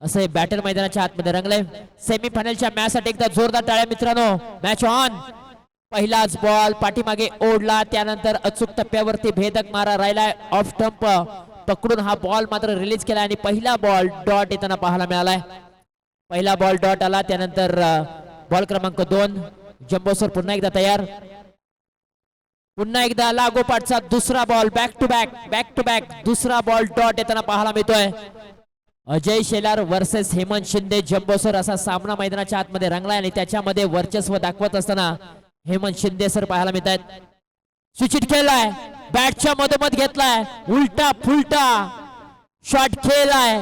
असं बॅटल मैदानाच्या आतमध्ये रंगले. सेमीफायनलच्या मॅच साठी एकदा जोरदार टाळ्या मित्रांनो. Match on. पहिलाच बॉल पाठीमागे ओढला, त्यानंतर अचूक टप्प्यावरती भेदक मारा राहिलाय. ऑफ स्टंप पकडून हा बॉल मात्र रिलीज केला आणि पहिला बॉल डॉट येताना पाहायला मिळालाय. पहिला बॉल डॉट आला. त्यानंतर बॉल क्रमांक 2 जम्बो सर पुन्हा एकदा तयार. पुन्हा एकदा लागोपाठचा दुसरा बॉल बॅक टू बॅक दुसरा बॉल डॉट येताना पाहायला मिळतोय. Ajay Shelar versus Hemant Shinde jumbo sir असा सामना मैदानाच्या आतमध्ये रंगलाय आणि त्याच्यामध्ये वर्चस्व दाखवत असताना हेमंत शिंदे सर पाहायला मिळत आहेत. स्विचिट खेळलाय, बॅटच्या मधोमध घेतलाय, उलटा फुलटा शॉट खेळलाय,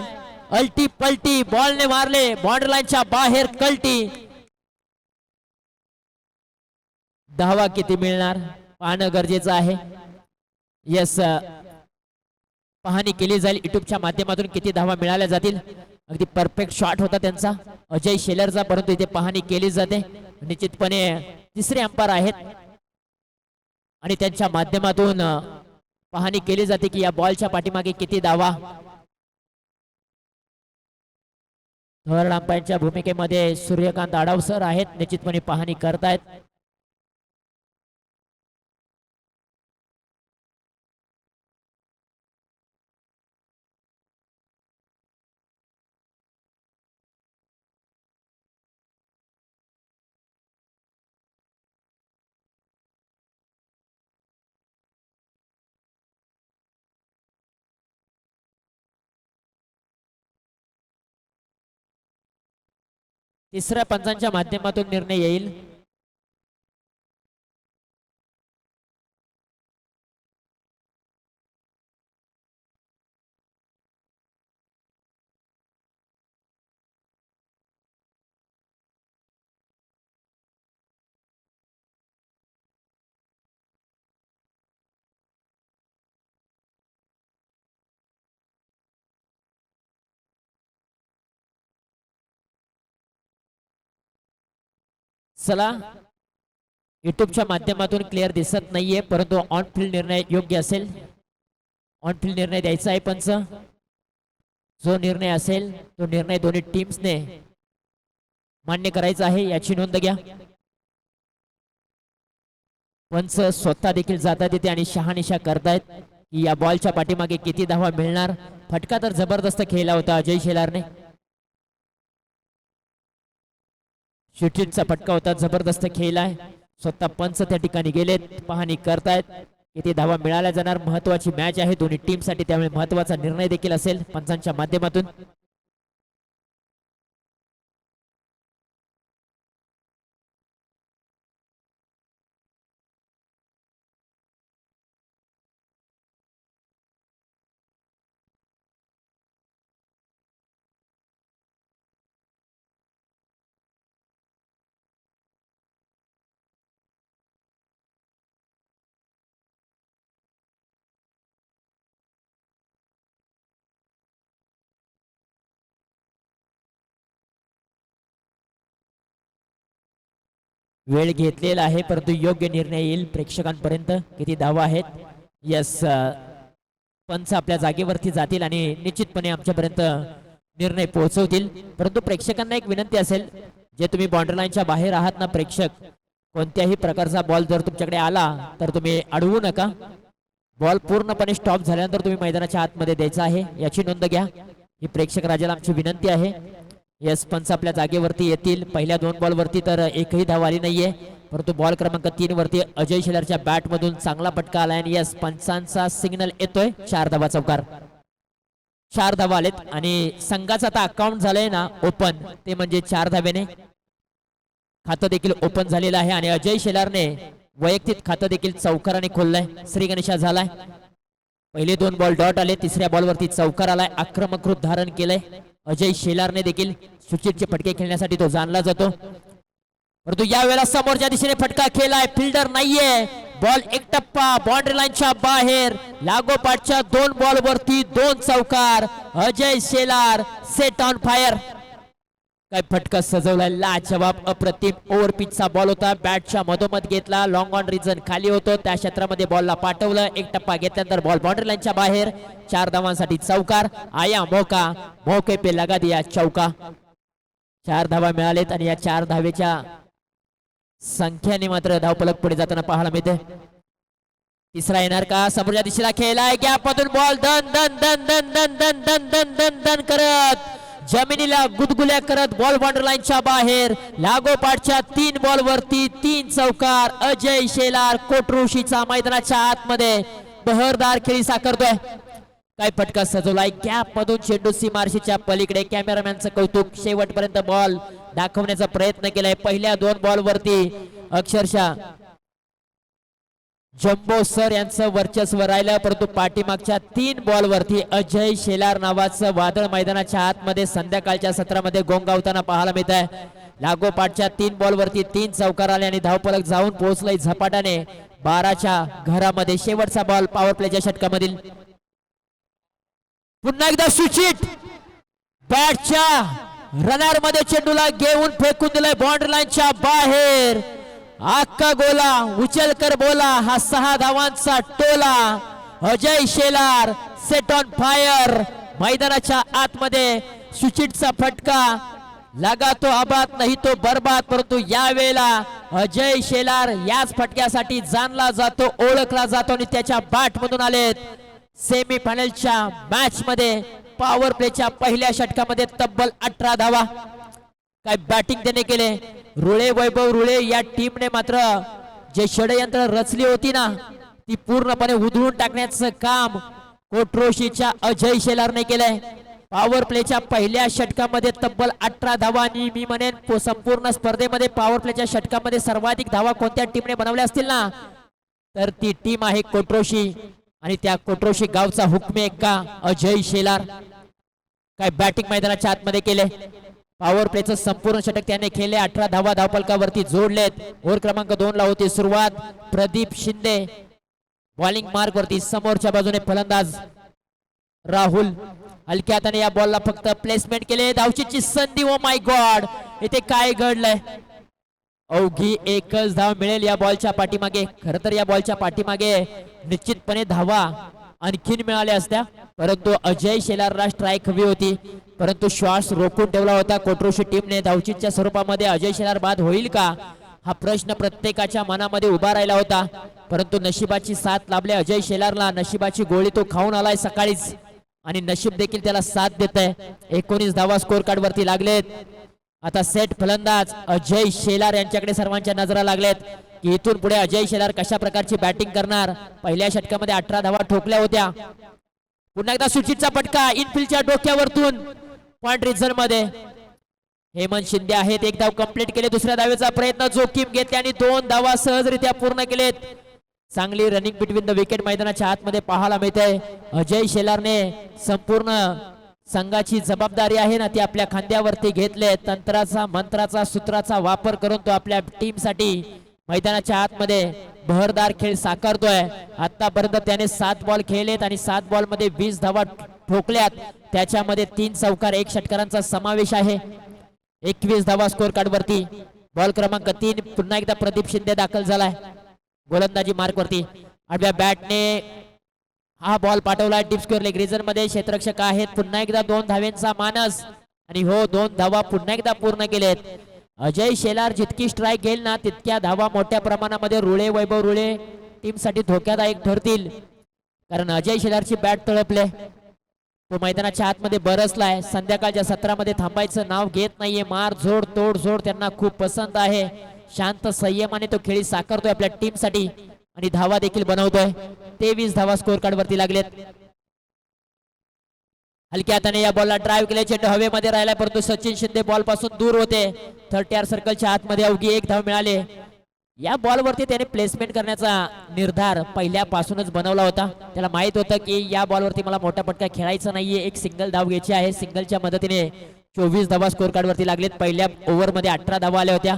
अल्टी पलटी बॉलने मारले, बॉर्डर लाईनच्या बाहेर कल्टी. धावा किती मिळणार पाहणं गरजेचं आहे. यस, पाहणी केली जाईल युट्यूबच्या माध्यमातून किती धावा मिळाल्या जातील. अगदी परफेक्ट शॉट होता त्यांचा अजय शेलरचा, परंतु इथे पाहणी केली जाते. निश्चितपणे तिसरे अंपायर आहेत आणि त्यांच्या माध्यमातून पाहणी केली जाते की या बॉलच्या पाठीमागे किती धावा. थर्ड अंपायरच्या भूमिकेमध्ये सूर्यकांत आडाव सर आहेत, निश्चितपणे पाहणी करतायत. तिसऱ्या पंचांच्या माध्यमातून निर्णय येईल. चला, युट्यूबच्या माध्यमातून क्लिअर दिसत नाहीये, परंतु ऑन फील्ड निर्णय योग्य असेल. ऑन फील्ड निर्णय द्यायचा आहे पंच. जो निर्णय असेल तो निर्णय दोन्ही टीम्सने मान्य करायचा आहे, याची नोंद घ्या. पंच स्वतः देखील जातात तिथे आणि शहानिशा करतायत की या बॉलच्या पाठीमागे किती धावा मिळणार. फटका तर जबरदस्त खेळला होता अजय शेलारने. शूटिंगचा फटका होता, जबरदस्त खेळलाय. स्वतः पंच त्या ठिकाणी गेलेत, पाहणी करतायत किती धावा मिळाल्या जाणार. महत्वाची मॅच आहे दोन्ही टीम साठी, त्यामुळे महत्वाचा निर्णय देखील असेल पंचांच्या माध्यमातून. वेळ घेतलेला आहे, परंतु योग्य निर्णय येईल प्रेक्षकांपर्यंत. किती धावा आहेत. यस, पंच आपल्या जागेवरती जातील आणि निश्चितपणे आमच्यापर्यंत निर्णय पोहोचवतील. परंतु प्रेक्षकांना एक विनंती असेल, जे तुम्ही बॉर्डर लाईनच्या बाहेर आहात ना प्रेक्षक, कोणत्याही प्रकारचा बॉल जर तुमच्याकडे आला तर तुम्ही अडवू नका. बॉल पूर्णपणे स्टॉप झाल्यानंतर तुम्ही मैदानाच्या आतमध्ये द्यायचा आहे, याची नोंद घ्या. ही प्रेक्षक राजाला आमची विनंती आहे. यस, पंच आपल्या जागेवरती येतील. पहिल्या 2 बॉल वरती तर एकही धाव आली नाहीये, परंतु बॉल क्रमांक 3 वरती अजय शेलारच्या बॅट मधून चांगला फटका आलाय आणि यस, पंचांचा सिग्नल येतोय. 4 धावा चौकार. 4 धावा आलेत आणि संघाचा आता अकाउंट झालंय ना ओपन, ते म्हणजे 4 धावेने खातं देखील ओपन झालेलं आहे आणि अजय शेलारने वैयक्तिक खातं देखील चौकाराने खोललंय. श्री गणेशा झालाय. पहिले 2 बॉल डॉट आले, तिसऱ्या बॉल वरती चौकार आलाय. आक्रमक रूप धारण केलंय अजय शेलारने देखील. सुचितचे फटके खेळण्यासाठी तो जाणला जातो, परंतु यावेळेला समोरच्या दिशेने फटका खेळलाय. फिल्डर नाहीये. बॉल एक टप्पा बाउंड्री लाईनच्या बाहेर. लागोपाठच्या 2 बॉल वरती 2 चौकार. Ajay Shelar set on fire. काय फटका सजवला, लाजवाब अप्रतिम ओव्हर पिचचा बॉल होता, बॅटच्या मधोमध घेतला, लॉंग ऑन रिजन खाली होतो त्या क्षेत्रामध्ये बॉलला पाठवलं, एक टप्पा घेतल्यानंतर बॉल बाउंड्री लाईनच्या बाहेर, 4 धावांसाठी चौकार, आया मौका, मौके पे लगा दिया चौका. 4 धावा मिळालेत आणि या 4 धावेच्या संख्येने मात्र धावफलक पुढे जाताना पाहायला मिळते. तिसरा येणार का, समोरच्या दिशेला खेळलाय, गॅप मधून बॉल दन दन दन दन दन दन दन दन दन दन करत जमिनीला गुदगुल्या करत बॉल बाउंड्री लाईनच्या बाहेर, लागोपाठच्या 3 बॉल वरती 3 चौकार. अजय शेलार कोटरुशीचा मैदानाच्या आतमध्ये बहरदार खेळी साकारतोय. काय फटका सजवलाय, गॅप मधून चेंडू सीमारशीच्या पलीकडे, कॅमेरामॅनचं कौतुक, शेवटपर्यंत बॉल दाखवण्याचा प्रयत्न केलाय. पहिल्या 2 बॉल वरती अक्षरशः जम्बो सर यांचं वर्चस्व राहिलं, परंतु पाठीमागच्या 3 बॉल वरती अजय शेलार नावाचं वादळ मैदानाच्या आतमध्ये संध्याकाळच्या सत्रामध्ये गोंगावताना पाहायला मिळत आहे. लागोपाठच्या 3 बॉल वरती 3 चौकार आले आणि धावफलक जाऊन पोहोचलंय झपाट्याने 12च्या घरामध्ये. शेवटचा बॉल पॉवर प्लेच्या षटकामधील, पुन्हा एकदा सुचित बॅटच्या रनर मध्ये चेंडूला घेऊन फेकून दिलाय बाउंड्री लाईनच्या बाहेर. आक्का गोला उचलकर बोला, हा 6 धावांचा टोला. Ajay Shelar set on fire. मैदानाच्या आतमध्ये सुचितचा फटका, लगा तो आबाद नाही तो बर्बाद, परंतु यावेळेला अजय शेलार याच फटक्यासाठी जाणला जातो, ओळखला जातो आणि त्याच्या बॅट मधून आलेत सेमी फायनलच्या मॅच मध्ये पॉवर प्लेच्या पहिल्या षटकामध्ये तब्बल 18 धावा. काय बॅटिंग त्याने केले, रुळे वैभव रुळे या टीमने मात्र जे षडयंत्र रचली होती ना ती पूर्णपणे उधळून टाकण्याचं काम कोटरोशीच्या अजय शेलारने केलंय. पॉवर प्लेच्या पहिल्या षटकामध्ये तब्बल 18 धावा आणि मी म्हणेन संपूर्ण स्पर्धेमध्ये पॉवर प्लेच्या षटकामध्ये सर्वाधिक धावा कोणत्या टीमने बनवल्या असतील ना तर ती टीम आहे कोटरोशी आणि त्या कोटरोशी गावचा हुकमे एक्का अजय शेलार. काय बॅटिंग मैदानाच्या आतमध्ये केले, पॉवर प्लेचं संपूर्ण षटक त्याने खेळले, 18 धावा धावफलकावरती जोडलेत. ओव्हर क्रमांक 2 ला होती सुरुवात. प्रदीप शिंदे बॉलिंग मार्क वरती, समोरच्या बाजूने फलंदाज राहुल. हलक्या हाताने या बॉलला फक्त प्लेसमेंट केले, धावचीची संधी. ओ माय गॉड, इथे काय घडलंय, अवघी एकच धाव मिळेल या बॉलच्या पाठीमागे. खरं तर या बॉलच्या पाठीमागे निश्चितपणे धावा आणखीन मिळाल्या असत्या, परंतु अजय शेलारला स्ट्राईक हवी होती, परंतु श्वास रोखून ठेवला होता कोटरोशी टीमने. धावचीच्या स्वरूपामध्ये अजय शेलार बाद होईल का हा प्रश्न प्रत्येकाच्या मनामध्ये उभा राहिला होता, परंतु नशिबाची साथ लाभले अजय शेलारला. नशिबाची गोळी तो खाऊन आलाय सकाळीच आणि नशीब देखील त्याला साथ देत आहे. 19 धावा स्कोर कार्ड वरती लागलेत. आता सेट फलंदाज अजय शेलार यांच्याकडे सर्वांच्या नजरा लागलेत की इथून पुढे अजय शेलार कशा प्रकारची बॅटिंग करणार. पहिल्या षटकामध्ये 18 धावा ठोकल्या होत्या. पुन्हा एकदा सुचितचा फटका इनफिल्डच्या डोक्यावरतून पॉइंट रिझन मध्ये. हेमंत शिंदे आहेत, 1 धाव कंप्लीट केले. दुसऱ्या धावेचा प्रयत्न जोखीम घेतले आणि 2 धावा सहजरित्या पूर्ण केलेत. चांगली रनिंग बिटवीन द विकेट मैदानाच्या आतमध्ये पाहायला मिळते. अजय शेलारने संपूर्ण संघाची जबाबदारी आहे ना ती आपल्या खांद्यावरती घेतले. तंत्राचा मंत्राचा सूत्राचा वापर करून तो आपल्या टीम साठी मैदानाच्या आतमध्ये बहरदार खेळ साकारतोय. आतापर्यंत त्याने 7 बॉल खेळलेत आणि 7 बॉल मध्ये 20 धावा ठोकल्यात. त्याच्यामध्ये 3 चौकार 1 षटकारांचा समावेश आहे. 21 धावा स्कोर कार्ड वरती. बॉल क्रमांक 3 पुन्हा एकदा प्रदीप शिंदे दाखल झालाय गोलंदाजी मार्क वरती. आडव्या बॅटने हा बॉल पाठवला डीप स्क्वेअर लेग रिजन मध्ये. क्षेत्ररक्षक आहेत. पुन्हा एकदा 2 धावेंचा मानस आणि हो 2 धावा पुन्हा एकदा पूर्ण केलेत. अजय शेलार जितकी स्ट्राईक घेईल ना तितक्या धावा मोठ्या प्रमाणामध्ये रुळे वैभव रुळे टीम साठी धोक्यादायक ठरतील, कारण अजय शेलारची बॅट तळपले. तो मैदानाच्या आतमध्ये बरसलाय. संध्याकाळच्या सत्रामध्ये थांबायचं नाव घेत नाहीये. मार झोड तोड झोड त्यांना खूप पसंत आहे. शांत संयमाने तो खेळी साकारतोय आपल्या टीम साठी आणि धावा देखील बनवतोय. 23 धावा स्कोर कार्ड वरती लागलेत. हलक्या हाताने या बॉलला ड्राईव्ह केले. चेंडू हवेमध्ये राहिला, परंतु सचिन शिंदे बॉल पासून दूर होते. 30 सर्कलच्या आतमध्ये अवघी 1 धाव मिळाले. या बॉलवरती त्याने प्लेसमेंट करण्याचा निर्धार पहिल्यापासूनच बनवला होता. त्याला माहित होतं की या बॉलवरती मला मोठा पटका खेळायचा नाहीये, एक सिंगल धाव घ्यायची आहे. सिंगलच्या मदतीने 24 धावा स्कोर कार्ड वरती लागलेत. पहिल्या ओव्हरमध्ये 18 धावा आल्या होत्या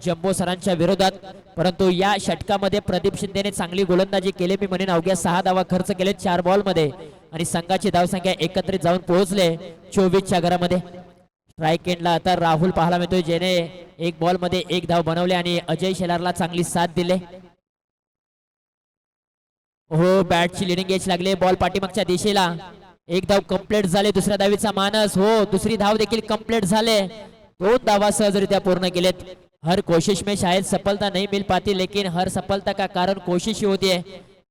जम्बो सरांच्या विरोधात, परंतु या षटकामध्ये प्रदीप शिंदेने चांगली गोलंदाजी केली. मी म्हणेन अवघ्या 6 धावा खर्च केले 4 बॉल मध्ये आणि संघाची धावसंख्या एकत्रित जाऊन पोहोचले 24च्या घरामध्ये. स्ट्राईक एंडला आता राहुल पाहायला मिळतोय, ज्याने एक बॉल मध्ये एक धाव बनवले आणि अजय शेलारला चांगली साथ दिले. हो, बॅटची लिडिंग एज लागले, बॉल पाठीमागच्या दिशेला. एक धाव कंप्लीट झाले, दुसऱ्या धावीचा मानस. हो, दुसरी धाव देखील कंप्लीट झाले. 2 धावा सहजरित्या पूर्ण केलेत. हर कोशिश में शायद सफलता नहीं मिल पाती, लेकिन हर सफलता का कारण कोशिश ही होती है.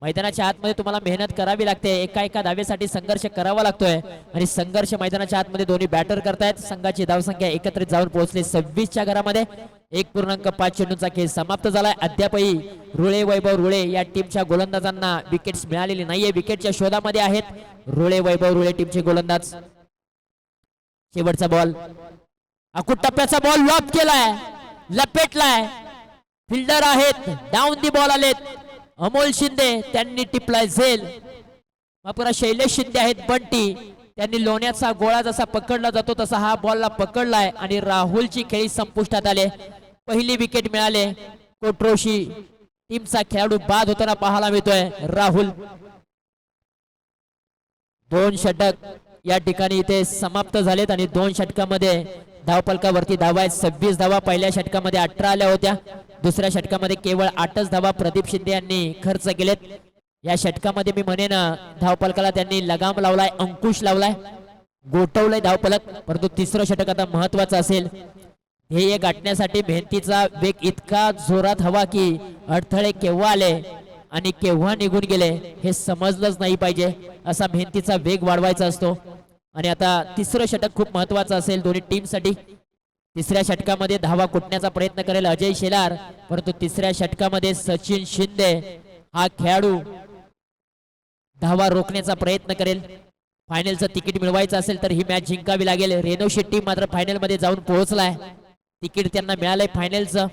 मैदानाच्या आतमध्ये तुम्हाला मेहनत करावी लागते, एका एका धावेसाठी संघर्ष करावा लागतोय आणि संघर्ष मैदानाच्या आतमध्ये दोन्ही बॅटर करतायत. संघाची धावसंख्या एकत्रित जाऊन पोहोचली 26च्या घरामध्ये. 1.5 चेंडूंचा खेळ समाप्त झालाय. अद्यापही रुळे वैभव रुळे या टीमच्या गोलंदाजांना विकेट्स मिळालेली नाहीये, विकेटच्या शोधामध्ये आहेत रुळे वैभव रुळे टीमचे गोलंदाज. शेवटचा बॉल, अकुट टप्प्याचा बॉल लॉब केलाय, लपेटलाय. फिल्डर आहेत, डाऊन दी बॉल आलेत. अमोल शिंदे त्यांनी टिपलाय झेल. पुरा शैलेश शिंदे आहेत बंटी, त्यांनी लोण्याचा गोळा जसा पकडला जातो तसा हा बॉलला पकडलाय आणि राहुलची खेळी संपुष्टात आले. पहिली विकेट मिळाले. कोट्रोशी टीमचा खेळाडू बाद होताना पाहायला मिळतोय राहुल. 2 षटक या ठिकाणी इथे समाप्त झालेत आणि 2 षटकामध्ये धावपलकावरती धावा आहेत 26 धावा. पहिल्या षटकामध्ये 18 आल्या होत्या, दुसऱ्या षटकामध्ये केवळ 8च धावा प्रदीप शिंदे यांनी खर्च केलेत. या षटकामध्ये मी म्हणेन धावपलकाला त्यांनी लगाम लावलाय, अंकुश लावलाय, गोठवलंय धावपलक. परंतु तिसरं षटक आता महत्वाचं असेल. ध्येय गाठण्यासाठी मेहनतीचा वेग इतका जोरात हवा की अडथळे केव्हा आले आणि केव्हा निघून गेले हे समजलंच नाही पाहिजे. असा मेहनतीचा वेग वाढवायचा असतो. आणि आता तिसरं षटक खूप महत्वाचं असेल दोन्ही टीमसाठी. तिसऱ्या षटकामध्ये धावा कुटण्याचा प्रयत्न करेल अजय शेलार, परंतु तिसऱ्या षटकामध्ये सचिन शिंदे हा खेळाडू धावा रोखण्याचा प्रयत्न करेल. फायनलचं तिकीट मिळवायचं असेल तर ही मॅच जिंकावी लागेल. रेनो शेट्टी मात्र फायनल मध्ये जाऊन पोहोचलाय, तिकीट त्यांना मिळालंय फायनलचं.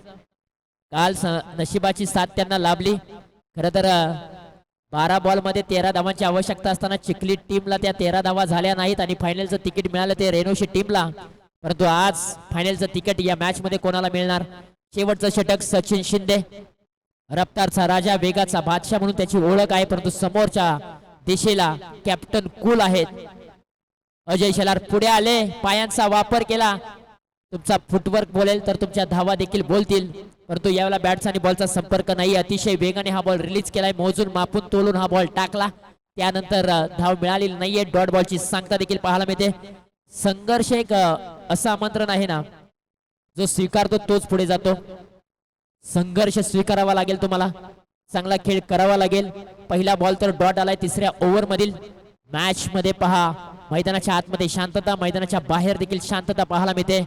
काल नशिबाची साथ त्यांना लाभली. खरं तर 12 बॉल मध्ये 13 धावांची आवश्यकता असताना चिखली टीमला त्या 13 धावा झाल्या नाहीत आणि फायनलचं तिकीट मिळालं ते रेनोशी टीमला. परंतु आज फायनलचं तिकीट या मॅच मध्ये कोणाला मिळणार? शेवटचं षटक सचिन शिंदे, रफ्तारचा राजा, वेगाचा बादशाह म्हणून त्याची ओळख आहे, परंतु समोरच्या दिशेला कॅप्टन कूल आहेत. अजय शेलार पुढे आले, पायांचा वापर केला. तुमचा फुटवर्क बोलेल तर तुमच्या धावा देखील बोलतील, परंतु यावेळेला बॅट्स आणि बॉलचा संपर्क नाही. अतिशय वेगाने हा बॉल रिलीज केलाय, मोजून मापून तोलून हा बॉल टाकला. त्यानंतर धाव मिळालेली नाहीये. डॉट बॉलची सांगता देखील पाहायला मिळते. संघर्ष एक असं आमंत्रण आहे ना, जो स्वीकारतो तोच पुढे जातो. संघर्ष स्वीकारावा लागेल, तुम्हाला चांगला खेळ करावा लागेल. पहिला बॉल तर डॉट आलाय तिसऱ्या ओव्हर मधील. मॅच मध्ये पहा, मैदानाच्या आतमध्ये शांतता, मैदानाच्या बाहेर देखील शांतता पाहायला मिळते.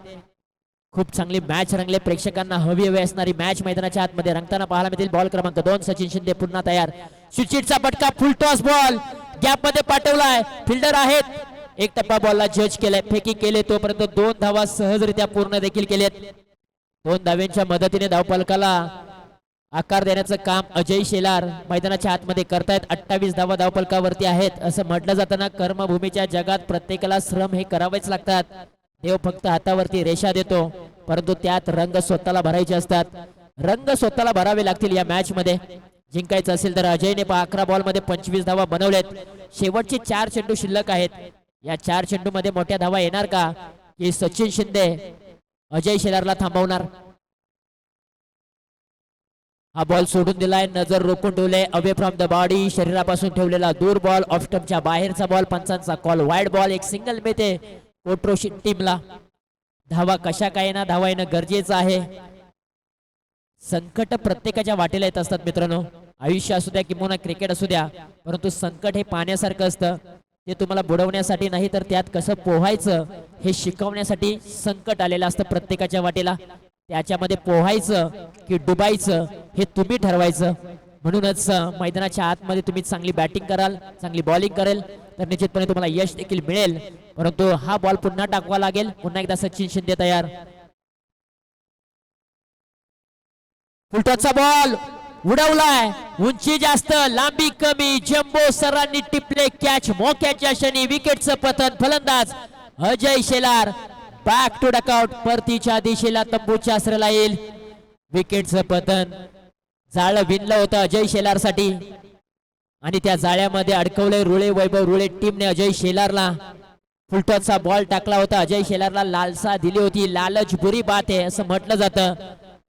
खूप चांगली मॅच रंगले, प्रेक्षकांना हवी असणारी मॅच मैदानाच्या आतमध्ये रंगताना पाहायला मिळतील. बॉल क्रमांक 2 सचिन शिंदे पुन्हा तयार. सुचिटचा फटका, फुल टॉस बॉल गॅप मध्ये पाठवलाय. फिल्डर आहेत, एक टप्पा बॉलला जज केलाय, फेकी केले, तोपर्यंत 2 धावा सहजरित्या पूर्ण देखील केलेत. 2 धाव्यांच्या मदतीने धावपलकाला आकार देण्याचं काम अजय शेलार मैदानाच्या आतमध्ये करतायत. 28 धावा धावपलकावरती आहेत. असं म्हटलं जाताना कर्मभूमीच्या जगात प्रत्येकाला श्रम हे करावेच लागतात. देव फक्त हातावरती रेषा देतो, परंतु त्यात रंग स्वतःला भरायचे असतात. रंग स्वतःला भरावे लागतील. या मॅच मध्ये जिंकायचं असेल तर अजयने 11 बॉल मध्ये 25 धावा बनवल्यात. शेवटचे 4 चेंडू शिल्लक आहेत. या 4 चेंडू मध्ये मोठ्या धावा येणार का, की सचिन शिंदे अजय शेलारला थांबवणार? हा बॉल सोडून दिलाय, नजर रोखून ठेवले, अवे फ्रॉम द बॉडी, शरीरापासून ठेवलेला दूर बॉल, ऑफ स्टंपच्या बाहेरचा बॉल, पंचांचा कॉल वाईड बॉल. एक सिंगल मिळते कोट्रोशी टीमला. धावा कशा काय ना, धावा येणं गरजेचं आहे. संकट प्रत्येकाच्या वाटेला येत असतात मित्रांनो. आयुष्य असू द्या किंवा क्रिकेट असू द्या, परंतु संकट हे पाण्यासारखं असतं. ते तुम्हाला बुडवण्यासाठी नाही तर त्यात कसं पोहायचं हे शिकवण्यासाठी संकट आलेलं असतं प्रत्येकाच्या वाटेला. त्याच्यामध्ये पोहायचं की डुबायचं हे तुम्ही ठरवायचं. म्हणूनच मैदानाच्या आतमध्ये तुम्ही चांगली बॅटिंग कराल, चांगली बॉलिंग करेल तर निश्चितपणे तुम्हाला यश देखील मिळेल. परंतु हा बॉल पुन्हा टाकवा लागेल. पुन्हा एकदा सचिन शिंदे तयार. फुलटॉसचा बॉल उडवलाय, उंची जास्त लांबी कमी, जम्बो सरांनी टिपले कॅच. मोक्याच्या क्षणी विकेटचं पतन. फलंदाज Ajay Shelar back to dugout, परतीच्या दिशेला तंबूच्या आश्रयाला येईल. विकेटचं पतन. जाळं विणलं होतं अजय शेलार साठी आणि त्या जाळ्यामध्ये अडकवले रुळे वैभव रुळे टीमने अजय शेलारला. फुलटॉसचा बॉल टाकला होता. अजय शेलारला लालसा दिली होती. लालच बुरी बात आहे असं म्हटलं जातं.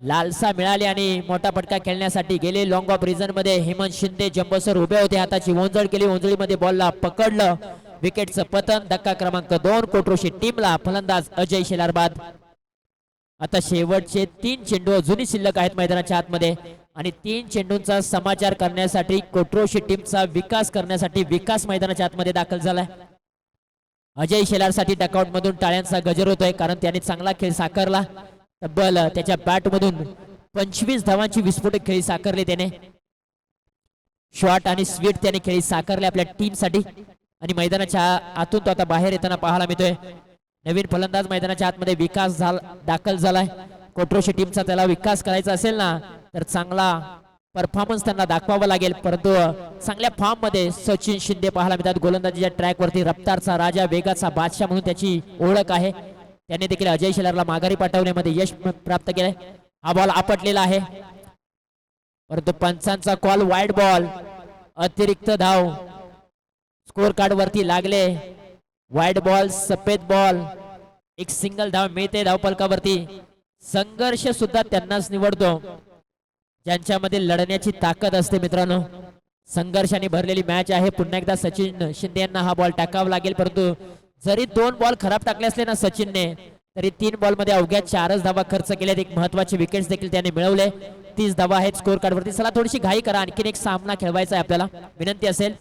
लालसा मिळाली आणि मोठा पटका खेळण्यासाठी गेले. लॉंग ऑफ रिझन मध्ये हेमंत शिंदे जंबोसर उभे होते. हाताची ओंजळ केली. ओंजळीमध्ये बॉलला पकडलं. विकेटचं पतन. धक्का क्रमांक 2 कोट्रोशी टीमला. फलंदाज अजय शेलार बाद. आता शेवटचे 3 चेंडू अजूनही शिल्लक आहेत मैदानाच्या आतमध्ये आणि 3 चेंडूंचा समाचार करण्यासाठी कोट्रोशी टीमचा विकास करण्यासाठी विकास मैदानाच्या आतमध्ये दाखल झालाय. अजय शेलारसाठी डकआउट मधून टाळ्यांचा गजर होतोय कारण त्याने चांगला खेळ साकारला. तब्बल त्याच्या बॅट मधून 25 धावांची विस्फोटक खेळी साकारली त्याने. शॉर्ट आणि स्वीट त्याने खेळी साकारले आपल्या टीम साठी आणि मैदानाच्या आतून तो आता बाहेर येताना पाहायला मिळतोय. नवीन फलंदाज मैदानाच्या आतमध्ये विकास दाखल झालाय. कोट्रोशी टीमचा त्याला विकास करायचा असेल ना तर चांगला परफॉर्मन्स त्यांना दाखवावा लागेल. परंतु चांगल्या फॉर्म मध्ये सचिन शिंदे पाहायला मिळतात. गोलंदाजीच्या ट्रॅक वरती रफ्तारचा राजा, वेगाचा बादशाह म्हणून त्याची ओळख आहे. त्याने देखील अजय शेलारला माघारी पाठवण्यामध्ये यश प्राप्त केलंय. हा बॉल आपटलेला आहे परंतु पंचांचा कॉल वाईड बॉल. अतिरिक्त धाव स्कोर कार्ड वरती लागले. वाईड बॉल, सफेद बॉल. एक सिंगल धाव मिळते धावफलकावरती. संघर्ष सुद्धा त्यांनाच निवडतो ज्यांच्यामध्ये लढण्याची ताकद असते. मित्रांनो, संघर्षाने भरलेली मॅच आहे. पुन्हा एकदा सचिन शिंदे यांना हा बॉल टाकावा लागेल. परंतु जरी 2 बॉल खराब टाकले असले ना सचिनने तरी 3 बॉल मध्ये अवघ्या 4च धावा खर्च केल्यात. एक महत्वाचे विकेट्स देखील त्याने मिळवले. 30 धावा आहेत स्कोर कार्ड वरती. चला थोडीशी घाई करा. आणखीन एक सामना खेळवायचा आहे आपल्याला. विनंती असेल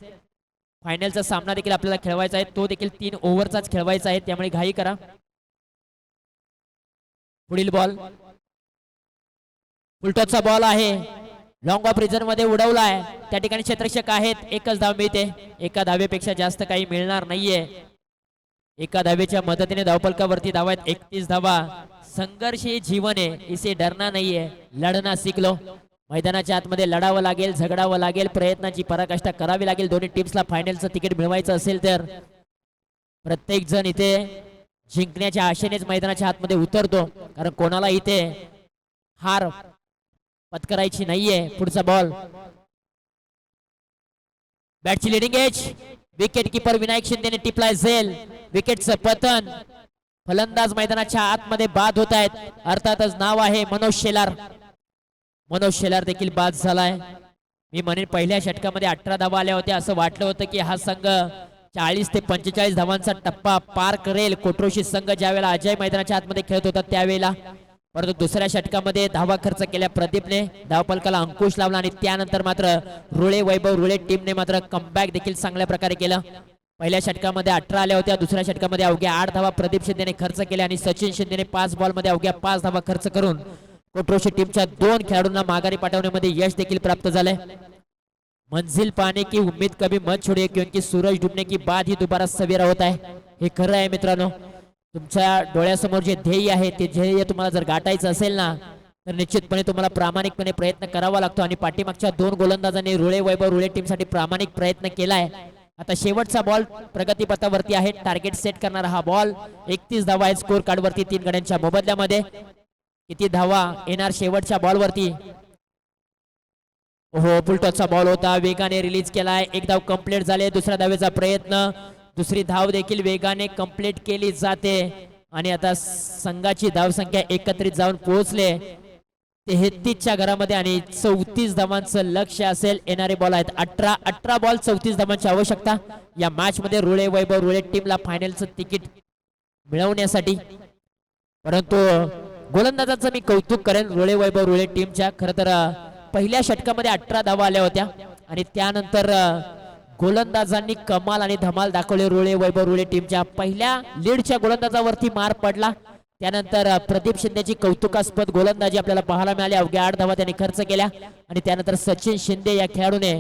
फायनलचा सामना देखील आपल्याला खेळवायचा आहे. तो देखील 3 ओव्हरचाच खेळवायचा आहे. त्यामुळे घाई करा. पुढील बॉल फुलटॉसचा बॉल आहे. लॉंग ऑफ रिझन मध्ये उडवलाय. त्या ठिकाणी क्षेत्ररक्षक आहेत. एकच धाव मिळते. एका धावेपेक्षा जास्त काही मिळणार नाहीये. एका धावेच्या मदतीने धावफलकावरती धावा आहेत 31 धावा. संघर्ष हे जीवन आहे. इसे डरना नाहीये, लढना शिकलो. मैदानाच्या आतमध्ये लढावं लागेल, झगडावं लागेल, प्रयत्नाची पराकाष्ठा करावी लागेल. दोन्ही टीम्सला फायनलचं तिकीट मिळवायचं असेल तर प्रत्येक जण इथे जिंकण्याच्या आशेनेच मैदानाच्या आतमध्ये उतरतो कारण कोणाला इथे हार पत्करायची नाहीये. पुढचा बॉल बॅटची leading edge. Wicket keeper Vinayak शिंदेने टिपलाय झेल. विकेटचं पतन. फलंदाज मैदानाच्या आतमध्ये बाद होत आहेत. अर्थातच नाव आहे मनोज शेलार. मनोज शेलार देखील बाद झालाय. मी म्हणेन पहिल्या षटकामध्ये 18 धावा आल्या होत्या. असं वाटलं होतं की हा संघ 40 ते 45 धावांचा टप्पा पार करेल. कोट्रोशी संघ ज्यावेळेला अजय मैदानाच्या आतमध्ये खेळत होता त्यावेळेला. परंतु दुसऱ्या षटकामध्ये धावा खर्च केल्या प्रदीपने. धावफलकाला अंकुश लावला आणि त्यानंतर मात्र रुळे वैभव रुळे टीमने मात्र कमबॅक देखील चांगल्या प्रकारे केलं. पहिल्या षटकामध्ये 18 आल्या होत्या. दुसऱ्या षटकामध्ये अवघ्या 8 धावा प्रदीप शिंदेने खर्च केल्या आणि सचिन शिंदेने 5 बॉल मध्ये अवघ्या 5 धावा खर्च करून कोट्रोशी टीमच्या 2 खेळाडूंना माघारी पाठवण्यामध्ये यश देखील प्राप्त झालंय. मंजिल पाने की उम्मीद कभी मत छोड़िए क्योंकि सूरज डूबने की बाद ही दोबारा सवेरा होता है. हे खरं आहे मित्रांनो. तुमच्या डोळ्यासमोर जे ध्येय आहे ते ध्येय तुम्हाला जर गाठायचं असेल ना तर निश्चितपणे तुम्हाला प्रामाणिकपणे प्रयत्न करावा लागतो आणि पाठीमागच्या 2 गोलंदाजांनी रुळे वैभव रुळे टीमसाठी प्रामाणिक प्रयत्न केलाय. आता शेवटचा बॉल प्रगतीपथावरती आहे. टार्गेट सेट करणारा हा बॉल. 31 धावा आहेत स्कोर कार्ड वरती 3 गड्यांच्या मोबदल्यामध्ये. किती धावा येणार शेवटच्या बॉल वरती? हो, फुलटॉसचा बॉल होता. वेगाने रिलीज केलाय. एक धाव कंप्लीट झाले. दुसऱ्या धावेचा प्रयत्न. दुसरी धाव देखील वेगाने कंप्लीट केली जाते आणि आता संघाची धावसंख्या एकत्रित जाऊन पोहोचले 33च्या घरामध्ये आणि 34 धावांचं लक्ष असेल. येणारे बॉल आहेत 18 बॉल 34 धावांची आवश्यकता या मॅच मध्ये रुळे वैभव रुळे टीमला फायनलचं तिकीट मिळवण्यासाठी. परंतु गोलंदाजाचं मी कौतुक करेन रुळे वैभव रुळे टीमच्या. खरं तर पहिल्या षटकामध्ये 18 धावा आल्या होत्या आणि त्यानंतर गोलंदाजांनी कमाल आणि धमाल दाखवले. रुळे वैभव रुळे टीमच्या पहिल्या लीडच्या गोलंदाजावरती मार पडला. त्यानंतर प्रदीप शिंदेची कौतुकास्पद गोलंदाजी आपल्याला पाहायला मिळाली. अवघ्या 8 धावा त्यांनी खर्च केल्या आणि त्यानंतर सचिन शिंदे या खेळाडूने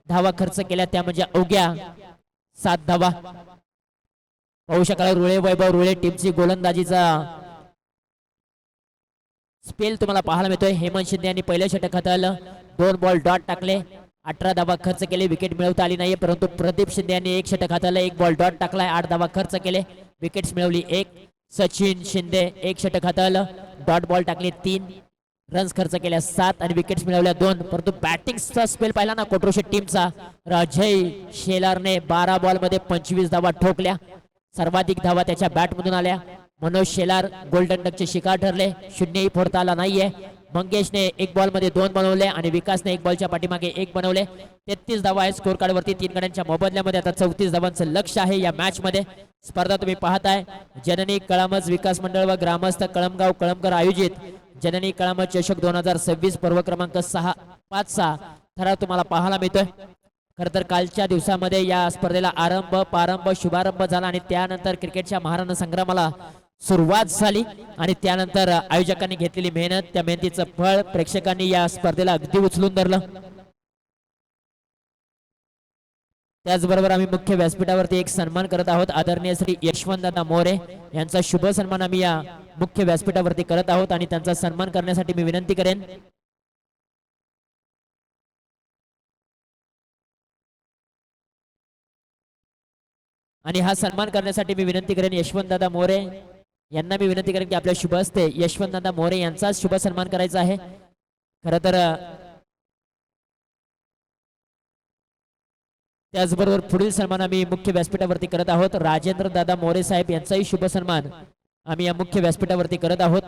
धावा खर्च केल्या त्या म्हणजे अवघ्या 7 धावा. पाहू शकाल रुळे वैभव रुळे टीमची गोलंदाजीचा स्पेल तुम्हाला पाहायला मिळतोय. हेमंत शिंदे यांनी पहिलं षटक हाताळलं. 2 बॉल डॉट टाकले. 18 धावा खर्च केले. विकेट मिळवता आली नाही. परंतु प्रदीप शिंदे यांनी 1 षटक हाताळलं. 1 बॉल डॉट टाकलाय. 8 धावा खर्च केले. विकेट्स मिळवली 1. सचिन शिंदे 1 षटक हाताळलं. डॉट बॉल टाकले 3. रन्स खर्च केल्या 7 आणि विकेट्स मिळवल्या 2. परंतु बॅटिंगचा स्पेल पाहिला ना कोट्रोशी टीमचा. अजय शेलारने 12 बॉल मध्ये 25 धावा ठोकल्या. सर्वाधिक धावा त्याच्या बॅटमधून आल्या. मनोज शेलार गोल्डन डकचे शिकार ठरले. शून्यही फोडता आला नाहीये. मंगेशने एक बॉल मध्ये 2 बनवले आणि विकासने एक बॉलच्या पाठीमागे 1 बनवले. 33 धावा आहे स्कोर कार्ड वरती 3 गड्यांच्या मोबदल्यामध्ये. आता 34 धावांचं लक्ष आहे या मॅच मध्ये. स्पर्धा तुम्ही पाहताय जननी कळमज विकास मंडळ व ग्रामस्थ कळमगाव कळमकर आयोजित जननी कळमज चषक 2026 पर्व क्रमांक 5-6 ठराव तुम्हाला पाहायला मिळतोय. खर तर कालच्या दिवसामध्ये या स्पर्धेला प्रारंभ शुभारंभ झाला आणि त्यानंतर क्रिकेटच्या महाराष्ट्र संग्रामाला सुरुवात झाली आणि त्यानंतर आयोजकांनी घेतलेली मेहनत, त्या मेहनतीचं फळ प्रेक्षकांनी या स्पर्धेला अगदी उचलून धरलं. त्याचबरोबर आम्ही मुख्य व्यासपीठावरती एक सन्मान करत आहोत. आदरणीय श्री यशवंतदादा मोरे यांचा शुभ सन्मान आम्ही या मुख्य व्यासपीठावरती करत आहोत आणि त्यांचा सन्मान करण्यासाठी मी विनंती करेन यशवंतदादा मोरे यांना मी विनंती करेन की आपल्या शुभ हस्ते यशवंतदादा मोरे यांचा शुभ सन्मान करायचा आहे. खरं तर त्याचबरोबर पुढील सन्मान आम्ही मुख्य व्यासपीठावरती करत आहोत. राजेंद्र दादा मोरे साहेब यांचाही शुभ सन्मान आम्ही या मुख्य व्यासपीठावरती करत आहोत.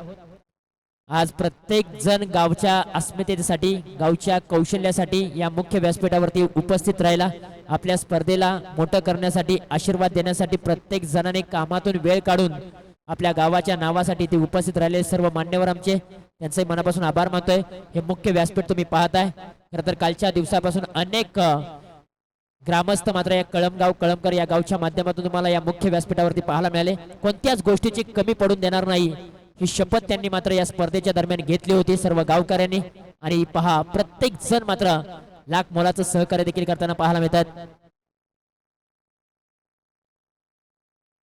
आज प्रत्येक जण गावच्या अस्मितेसाठी, गावच्या कौशल्यासाठी या मुख्य व्यासपीठावरती उपस्थित राहिला. आपल्या स्पर्धेला मोठं करण्यासाठी, आशीर्वाद देण्यासाठी प्रत्येक जणाने कामातून वेळ काढून आपल्या गावाच्या नावासाठी ते उपस्थित राहिले. सर्व मान्यवर आमचे त्यांचे मनापासून आभार मानतोय. हे मुख्य व्यासपीठ तुम्ही पाहताय. खरं तर कालच्या दिवसापासून अनेक ग्रामस्थ मात्र या कळमगाव कळमकर या गावच्या माध्यमातून तुम्हाला या मुख्य व्यासपीठावरती पाहायला मिळाले. कोणत्याच गोष्टीची कमी पडून देणार नाही ही शपथ त्यांनी मात्र या स्पर्धेच्या दरम्यान घेतली होती सर्व गावकऱ्यांनी. आणि पहा प्रत्येक जण मात्र लाख मोलाचं सहकार्य देखील करताना पाहायला मिळतात.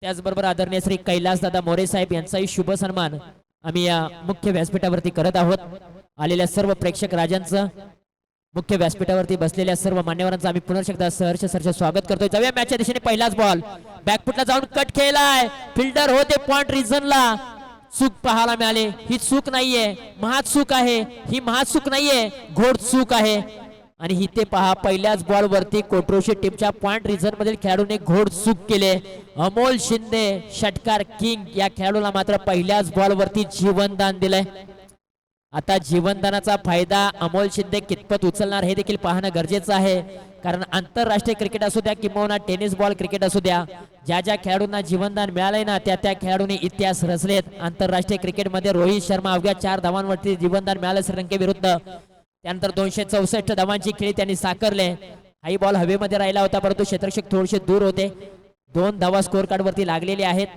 त्याचबरोबर आदरणीय श्री कैलासदादा मोरे साहेब यांचाही शुभ सन्मान आम्ही या मुख्य व्यासपीठावरती करत आहोत. आलेल्या सर्व प्रेक्षक राजांचं, मुख्य व्यासपीठावरती बसलेल्या सर्व मान्यवरांचं आम्ही पुन्हा एकदा सहर्ष स्वागत करतोय. जाऊया मॅचच्या दिशेने. पहिलाच बॉल बॅकफुटला जाऊन कट खेळलाय. फिल्डर होते पॉइंट रिजनला. चूक पाहायला मिळाले. ही चूक नाहीये, महाच चूक आहे. ही महाच चूक नाहीये, घोड चूक आहे. आणि इथे पहा पहिल्याच बॉल वरती कोट्रोशी टीमच्या पॉइंट रिझन मधील खेळाडूने घोड चूक केले. अमोल शिंदे षटकार किंग या खेळाडूला मात्र पहिल्याच बॉल वरती जीवनदान दिलंय. आता जीवनदानाचा फायदा अमोल शिंदे कितपत उचलणार हे देखील पाहणं गरजेचं आहे. कारण आंतरराष्ट्रीय क्रिकेट असू द्या किंवा टेनिस बॉल क्रिकेट असू द्या, ज्या ज्या खेळाडूंना जीवनदान मिळालंय ना त्या त्या खेळाडूंनी इतिहास रचलेत. आंतरराष्ट्रीय क्रिकेटमध्ये रोहित शर्मा अवघ्या 4 धावांवरती जीवनदान मिळालं श्रीलंके विरुद्ध. त्यानंतर 264 धावांची खेळी त्यांनी साकारले. हाई बॉल हवेमध्ये राहिला होता परंतु क्षेत्ररक्षक थोडेसे दूर होते. 2 धावा स्कोर कार्ड वरती लागलेले आहेत.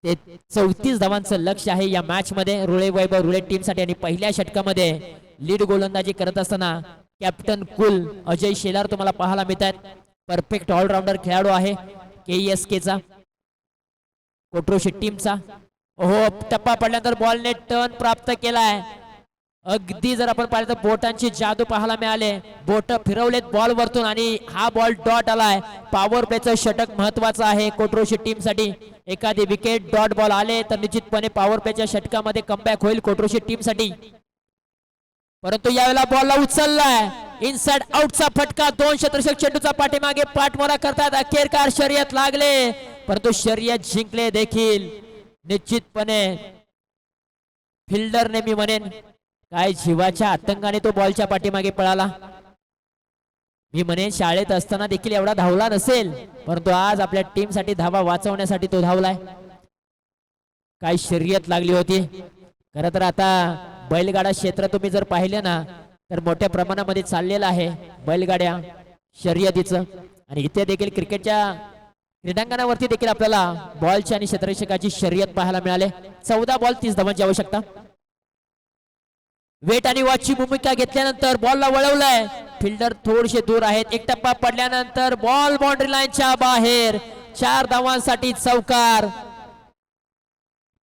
ते 34 धावांचं लक्ष आहे या मॅच मध्ये रुळे वैभव रुळे टीम साठी. आणि पहिल्या षटकामध्ये लीड गोलंदाजी करत असताना कॅप्टन कुल अजय शेलार तुम्हाला पाहायला मिळतात. परफेक्ट ऑलराऊंडर खेळाडू आहे KSK चा, कोट्रोशी टीमचा. ओहो टप्पा पडल्यानंतर बॉलने टर्न प्राप्त केलाय. अगदी जर आपण पाहिलं तर बोटांची जादू पाहायला मिळाले. बोट फिरवलेत बॉल वरतून आणि हा बॉल डॉट आलाय. पॉवर प्लेचं षटक महत्वाचं आहे कोट्रोशी टीम साठी. एखादी विकेट डॉट बॉल आले तर निश्चितपणे पॉवर प्लेच्या षटकामध्ये कमबॅक होईल कोट्रोशी टीम साठी. परंतु यावेळेला बॉलला उचललाय. इनसाइड आउटचा फटका. 2 क्षेत्ररक्षक चेंडूचा पाठीमागे पाठमोरा करतात. अखेरकार शर्यत लागले परंतु शर्यत जिंकले देखील. निश्चितपणे फिल्डरने मी म्हणेन काय जीवाच्या आतंकाने तो बॉलच्या पाठीमागे पळाला. मी म्हणेन शाळेत असताना देखील एवढा धावला नसेल परंतु आज आपल्या टीम साठी धावा वाचवण्यासाठी तो धावलाय. काय शर्यत लागली होती. खरं तर आता बैलगाडा क्षेत्र तुम्ही जर पाहिले ना तर मोठ्या प्रमाणामध्ये चाललेलं आहे बैलगाड्या शर्यतीचं. आणि इथे देखील क्रिकेटच्या क्रीडांगणावरती देखील आपल्याला बॉलची आणि क्षेत्ररक्षकाची शर्यत पाहायला मिळाले. 14 बॉल 30 धावांची आवश्यकता. वेट आणि वॉचची भूमिका घेतल्यानंतर बॉलला वळवलाय. फिल्डर थोडेसे दूर आहेत. एक टप्पा पडल्यानंतर बॉल बाउंड्री लाईनच्या बाहेर. 4 धावांसाठी चौकार.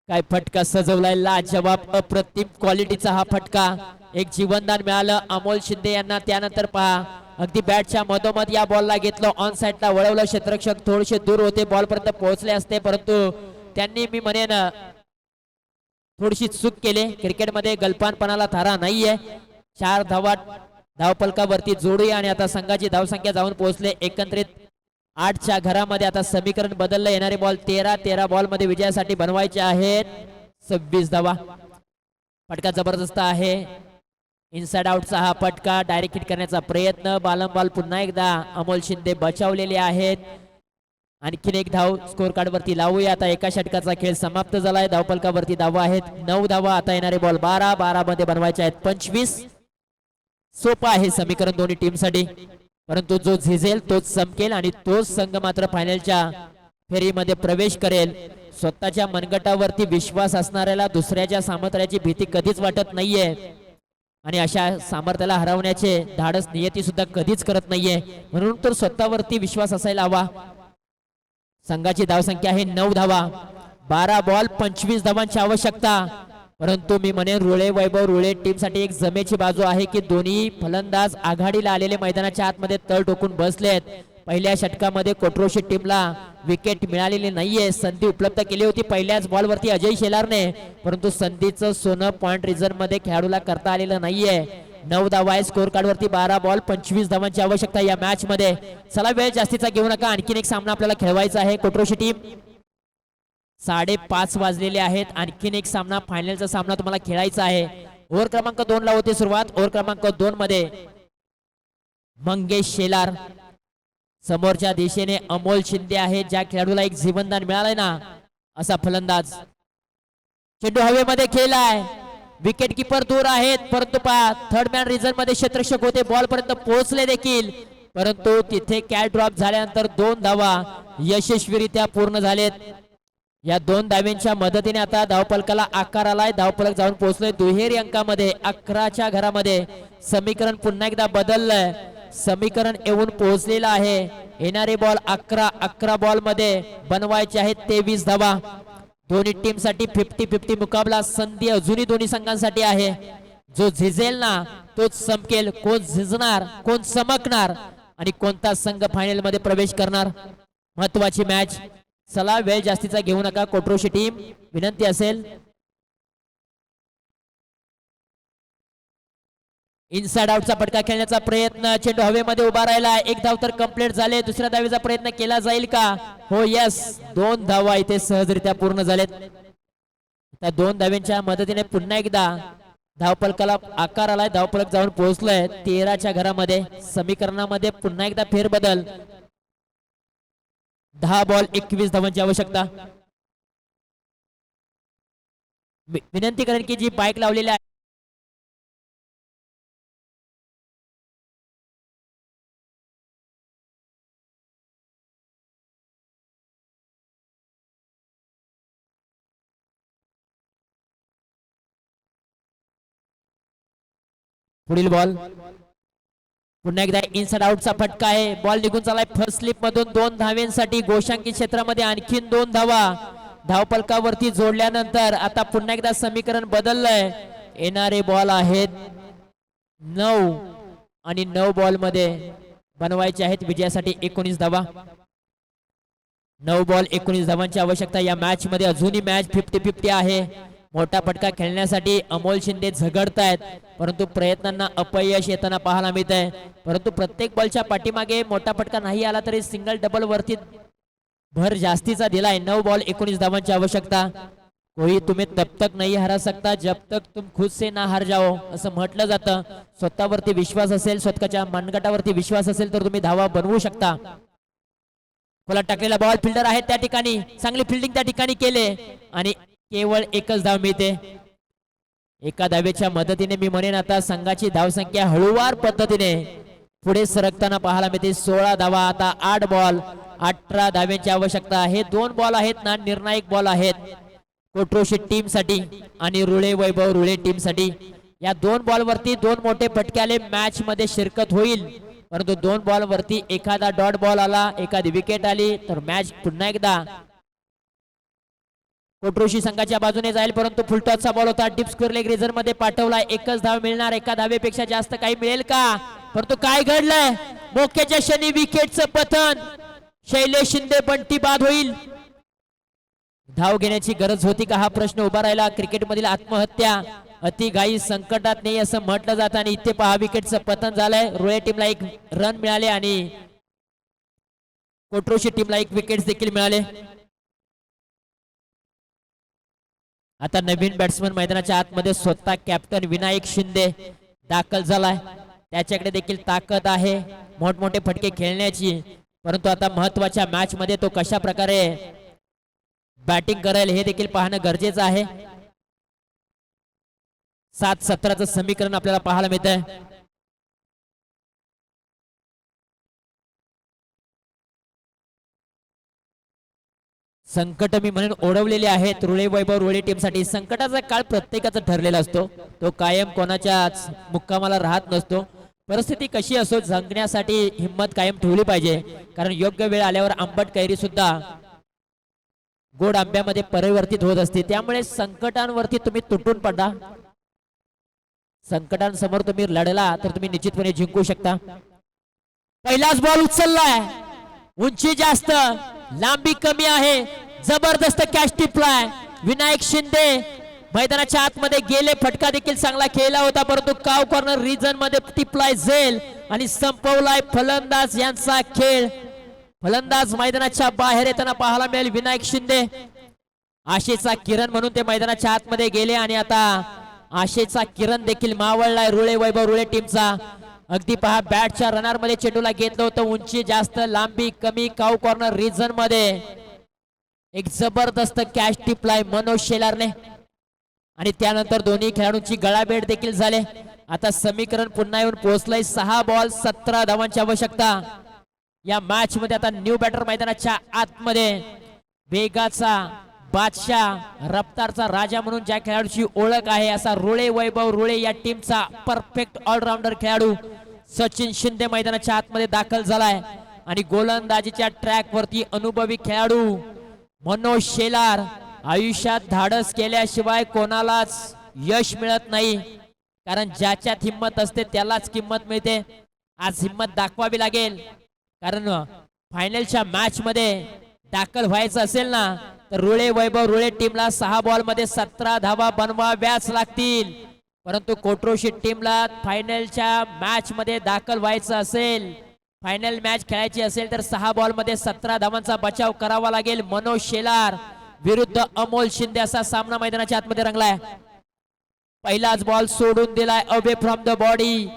काय फटका सजवलाय लाजवाब अप्रतिम क्वालिटीचा हा फटका. एक जीवनदान मिळालं अमोल शिंदे यांना. त्यानंतर पहा अगदी बॅटच्या मधोमध या बॉलला घेतलं. ऑन साइडला वळवलं. क्षेत्ररक्षक थोडेसे दूर होते बॉल पर्यंत पोहोचले असते परंतु त्यांनी मी म्हणेन थोडीशी चूक केली. क्रिकेटमध्ये गलपानपणाला थारा नाहीये. 4 धावा धावपलकावरती जोडूया आणि आता संघाची धावसंख्या जाऊन पोहोचले एकत्रित 8च्या घरामध्ये आता समीकरण बदललं. येणारे बॉल 13 बॉल मध्ये विजयासाठी बनवायचे आहेत 26 धावा. फटका जबरदस्त आहे. इनसाइड आउटचा हा फटका डायरेक्ट हिट करण्याचा प्रयत्न. बॉल पुन्हा एकदा अमोल शिंदे बचावलेले आहेत. आणखीन एक धाव स्कोर कार्ड वरती लावूया. आता एका षटकाचा खेळ समाप्त झालाय. धावफलकावरती धावा आहेत 9 धावा. आता येणारे बॉल 12 मध्ये बनवायचे आहेत 25. सोपं आहे समीकरण दोन्ही टीम साठी, परंतु जो झिजेल तोच चमकेल आणि तोच संघ मात्र फायनलच्या फेरीमध्ये प्रवेश करेल. स्वतःच्या मनगटावरती विश्वास असणाऱ्याला दुसऱ्याच्या सामर्थ्याची भीती कधीच वाटत नाहीये आणि अशा सामर्थ्याला हरवण्याचे धाडस नियती सुद्धा कधीच करत नाहीये. म्हणून तर स्वतःवरती विश्वास असायला हवा. संघाची धावसंख्या आहे 9 धावा. 12 बॉल 25 धावांची आवश्यकता. परंतु मी म्हणेन रुळे वैभव रुळे टीम साठी एक जमेची बाजू आहे की दोन्ही फलंदाज आघाडीला आलेले मैदानाच्या आतमध्ये तळ टोकून बसलेत. पहिल्या षटकामध्ये कोट्रोशी टीमला विकेट मिळालेली नाहीये. संधी उपलब्ध केली होती पहिल्याच बॉलवरती अजय शेलारने, परंतु संधीचं सोनं पॉइंट रिझर्व मध्ये खेळाडूला करता आलेलं नाहीये. 9 धावा आहे स्कोर कार्ड वरती. 12 बॉल 25 धावांची आवश्यकता या मॅच मध्ये. चला वेळ जास्तीचा घेऊ नका. आणखीन एक सामना आपल्याला खेळवायचा आहे. कोट्रोशी टीम 5:30 वाजलेले आहेत. आणखीन एक सामना फायनलचा सामना तुम्हाला खेळायचा आहे. ओव्हर क्रमांक 2 ला होते सुरुवात. ओव्हर क्रमांक 2 मध्ये मंगेश शेलार, समोरच्या दिशेने अमोल शिंदे आहे. ज्या खेळाडूला एक जीवनदान मिळालंय ना असा फलंदाज. चेंडू हवेमध्ये खेळलाय. विकेट किपर दूर आहेत, परंतु थर्ड मॅन रिझर्व मध्ये क्षेत्ररक्षक होते. बॉल पर्यंत पोहोचले देखील, परंतु तिथे कॅच ड्रॉप झाल्यानंतर 2 धावा यशस्वीरित्या पूर्ण झालेत. या 2 धाव्यांच्या मदतीने आता धावफलकाला आकार आलाय. धावफलक जाऊन पोहोचलोय दुहेरी अंकामध्ये 11च्या घरामध्ये. समीकरण पुन्हा एकदा बदललंय. समीकरण येऊन पोहोचलेलं आहे. येणारे बॉल 11 बॉल मध्ये बनवायचे आहेत 23 धावा. दोन्ही टीम साठी 50-50 मुकाबला. संधी अजूनही दोन्ही संघांसाठी आहे. जो झिजेल ना तोच चमकेल. कोण झिजणार, कोण चमकणार आणि कोणता संघ फायनल मध्ये प्रवेश करणार, महत्वाची मॅच. चला वेळ जास्तीचा घेऊ नका. कोट्रोशी टीम विनंती असेल इनसाइड आउटचा फटका खेळण्याचा प्रयत्न. चेंडू हवेमध्ये उभा राहिला. 1 धाव तर कंप्लीट झाले. दुसऱ्या धावेचा प्रयत्न केला जाईल का? हो यस. 2 धावा इथे सहजरित्या पूर्ण झालेत. त्या 2 धाव्यांच्या मदतीने पुन्हा एकदा धावफलकाला आकार आलाय. धावफलक जाऊन पोहोचलोय 13च्या घरामध्ये. समीकरणामध्ये पुन्हा एकदा फेरबदल. 10 बॉल 21 धावांची आवश्यकता. विनंती करेन की जी बाईक लावलेली आहे पुढील बॉल पुन्हा एकदा इनसाइड आउटचा फटका आहे. बॉल निघून चालाय फर्स्ट स्लिप मधून 2 धाव्यांसाठी. गोशांकित क्षेत्रामध्ये आणखीन 2 धावा धावफलकावरती जोडल्यानंतर आता पुन्हा एकदा समीकरण बदललंय. येणारे बॉल आहेत 9 आणि 9 बॉल मध्ये बनवायचे आहेत विजयासाठी 19 धावा. 9 बॉल 19 धावांची आवश्यकता या मॅच मध्ये. अजूनही मॅच 50-50 आहे. मोठा फटका खेळण्यासाठी अमोल शिंदे झगडतायत, परंतु प्रयत्नांना अपयश येताना पाहायला मिळत आहे. परंतु प्रत्येक बॉलच्या पाठीमागे मोठा फटका नाही आला तरी सिंगल डबल वरती भर जास्तीचा दिलाय. 9 बॉल 19 धावांची आवश्यकता. कोई तुम्ही तब तक नहीं हरा सकता जब तक तुम खुद से ना हार जाओ असं म्हटलं जातं. स्वतःवरती विश्वास असेल, स्वतःच्या मनगटावरती विश्वास असेल तर तुम्ही धावा बनवू शकता. खोला टाकलेला बॉल फिल्डर आहे त्या ठिकाणी. चांगली फिल्डिंग त्या ठिकाणी केले आणि केवळ एकच धाव मिळते. एका धावेच्या मदतीने मी म्हणेन आता संघाची धावसंख्या हळूवार पद्धतीने पुढे सरकताना पाहायला मिळते. 16 धावा. आता 8 बॉल 18 धाव्यांची आवश्यकता. हे 2 बॉल आहेत ना निर्णायक बॉल आहेत कोट्रोशी टीम साठी आणि रुळे वैभव रुळे टीम साठी. या 2 बॉल वरती 2 मोठे फटके आले मॅच मध्ये शिरकत होईल, परंतु 2 बॉल वरती एखादा डॉट बॉल आला, एखादी विकेट आली तर मॅच पुन्हा एकदा कोट्रोशी संघाच्या बाजूने जाईल. परंतु फुलटॉसचा बॉल होता. डीप स्क्वेअर लेग रिझर्व मध्ये पाठवला. एकच धाव मिळणार. एका धावेपेक्षा जास्त काही मिळेल का? परंतु काय घडलंय? मोक्याच्या क्षणी विकेटचं पतन. शैलेश शिंदे बंटी बाद होईल. धाव घेण्याची गरज होती का हा प्रश्न उभा राहिला. क्रिकेटमधील आत्महत्या अति घाई संकटात नाही असं म्हटलं जातं आणि इथे पहा विकेटचं पतन झालंय. रुळे टीमला 1 रन मिळाले आणि कोट्रोशी टीमला 1 विकेट देखील मिळाले. आता नवीन बॅट्समन मैदानाच्या आतमध्ये स्वतः कॅप्टन विनायक शिंदे दाखल झालाय. त्याच्याकडे देखील ताकद आहे मोठमोठे फटके खेळण्याची, परंतु आता महत्वाच्या मॅच मध्ये तो कशा प्रकारे बॅटिंग करेल हे देखील पाहणं गरजेचं आहे. 7-17चं समीकरण आपल्याला पाहायला मिळत आहे. संकट मी म्हणून ओढवलेले आहेत रुळे वैभव रुळे टीमसाठी. संकटाचा काळ प्रत्येकाचा ठरलेला असतो, तो कायम कोणाच्याच मुक्कामाला राहत नसतो. परिस्थिती कशी असो जिंकण्यासाठी हिंमत कायम ठेवली पाहिजे, कारण योग्य वेळ आल्यावर आंबट कैरी सुद्धा गोड आंब्यामध्ये परिवर्तित होत असते. त्यामुळे संकटांवरती तुम्ही तुटून पडा, संकटांसमोर तुम्ही लढला तर तुम्ही निश्चितपणे जिंकू शकता. पहिलाच बॉल उचललाय, उंची जास्त लांबी कमी आहे, जबरदस्त कॅच टिपलाय. विनायक शिंदे मैदानाच्या आतमध्ये गेले, फटका देखील चांगला खेळला होता, परंतु काव कॉर्नर रिजन मध्ये टिपलाय झेल आणि संपवलाय फलंदाज यांचा खेळ. फलंदाज मैदानाच्या बाहेर येताना पाहायला मिळेल विनायक शिंदे. आशेचा किरण म्हणून ते मैदानाच्या आतमध्ये गेले आणि आता आशेचा किरण देखील मावळलाय रुळे वैभव रुळे टीमचा. अगदी पहा बॅटच्या रनर मध्ये चेंडूला घेतलं होतं, उंची जास्त लांबी कमी, काव कॉर्नर रिजन मध्ये एक जबरदस्त कॅच टिपलाय मनोज शेलारने आणि त्यानंतर दोन्ही खेळाडूंची गळाभेट देखील झाले. आता समीकरण पुन्हा येऊन पोहोचलंय. 6 बॉल 17 धावांची आवश्यकता या मॅच मध्ये. आता न्यू बॅटर मैदानाच्या आतमध्ये वेगाचा बादशाह रफ्तारचा राजा म्हणून ज्या खेळाडूची ओळख आहे असा रुळे वैभव रुळे या टीमचा परफेक्ट ऑलराऊंडर खेळाडू सचिन शिंदे मैदानाच्या आतमध्ये दाखल झालाय आणि गोलंदाजीच्या ट्रॅक वरती अनुभवी खेळाडू मनोज शेलार. आयुष्यात धाडस केल्याशिवाय कोणालाच यश मिळत नाही, कारण ज्याच्यात हिंमत असते त्यालाच किंमत मिळते. आज हिंमत दाखवावी लागेल, कारण फायनलच्या मॅच मध्ये दाखल व्हायचं असेल ना तर रुळे वैभव रुळे टीमला 6 बॉल मध्ये 17 धावा बनवाव्याच लागतील. परंतु कोट्रोशी टीमला फायनलच्या मॅच मध्ये दाखल व्हायचं असेल, फायनल मॅच खेळायची असेल तर 6 बॉल मध्ये 17 धावांचा बचाव करावा लागेल. मनोज शेलार विरुद्ध अमोल शिंदे असा सामना मैदानाच्या आतमध्ये रंगलाय. पहिलाच बॉल सोडून दिलाय अवे फ्रॉम द बॉडी.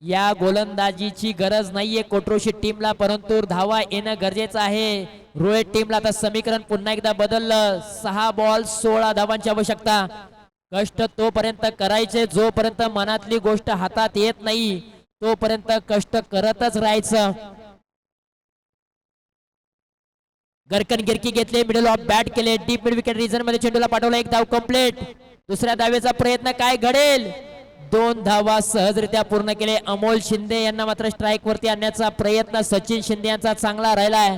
या गोलंदाजीची गरज नाहीये कोट्रोशी टीमला, परंतु धावा येणं गरजेचं आहे रुळे टीमला. आता समीकरण पुन्हा एकदा बदललं. 6 बॉल 16 धावांची आवश्यकता. कष्ट तोपर्यंत करायचे जोपर्यंत मनातली गोष्ट हातात येत नाही, तोपर्यंत कष्ट करतच राहायचं. गरकन गिरकी घेतले, मिडल ऑफ बॅट केले, डीप मिड विकेट रिजन मध्ये चेंडूला पाठवला. 1 धाव कंप्लीट. दुसऱ्या धावेचा प्रयत्न काय घडेल? 2 धावा सहजरित्या पूर्ण केले. अमोल शिंदे यांना मात्र स्ट्राईक वरती आणण्याचा प्रयत्न सचिन शिंदे यांचा चांगला राहिलाय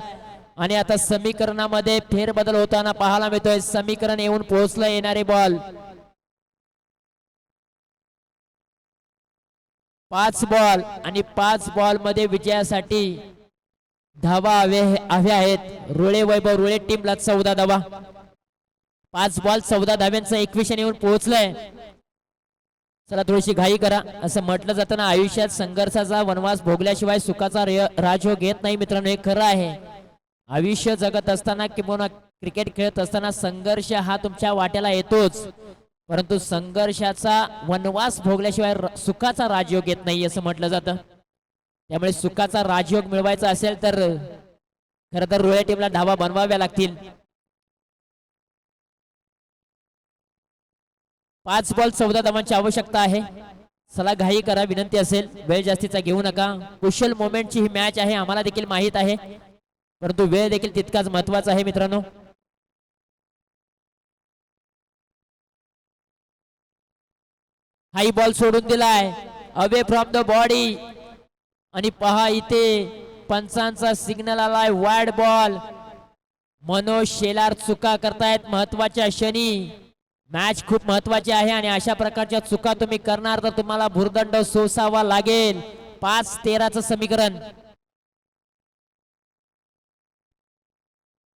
आणि आता समीकरणामध्ये फेरबदल होताना पाहायला मिळतोय. समीकरण येऊन पोहोचलं. येणारे बॉल 5 बॉल आणि 5 बॉल मध्ये विजयासाठी धावा हव्या आहेत. रुळे वैभव रुळे टीमला 14 धावा. 5 बॉल 14 धाव्यांचं 21 येऊन पोहोचलंय. चला थोडीशी घाई करा. असं म्हटलं जातं ना, आयुष्यात संघर्षाचा वनवास भोगल्याशिवाय सुखाचा राजयोग येत नाही. मित्रांनो, हे खरं आहे. आयुष्य जगत असताना किंवा क्रिकेट खेळत असताना संघर्ष हा तुमच्या वाट्याला येतोच, परंतु संघर्षाचा वनवास भोगल्याशिवाय सुखाचा राजयोग येत नाही असं म्हटलं जातं. त्यामुळे सुखाचा राजयोग मिळवायचा असेल तर खरं तर रुळे टीमला धावा बनवाव्या लागतील. 5 बॉल 14 धावांची आवश्यकता आहे. चला घाई करा, विनंती असेल, वेळ जास्तीचा घेऊ नका. कुशल मोमेंटची ही मॅच आहे, आम्हाला देखील माहित आहे, परंतु वेळ देखील तितकाच महत्वाचा आहे मित्रांनो. हाई बॉल सोडून दिलाय अवे फ्रॉम द बॉडी आणि पहा इथे पंचांचा सिग्नल आलाय वाईड बॉल. मनोज शेलार चुका करतायत महत्वाच्या क्षणी. मॅच खूप महत्वाची आहे आणि अशा प्रकारच्या चुका तुम्ही करणार तर तुम्हाला भुर्दंड सोसावा लागेल. 5-13चं समीकरण.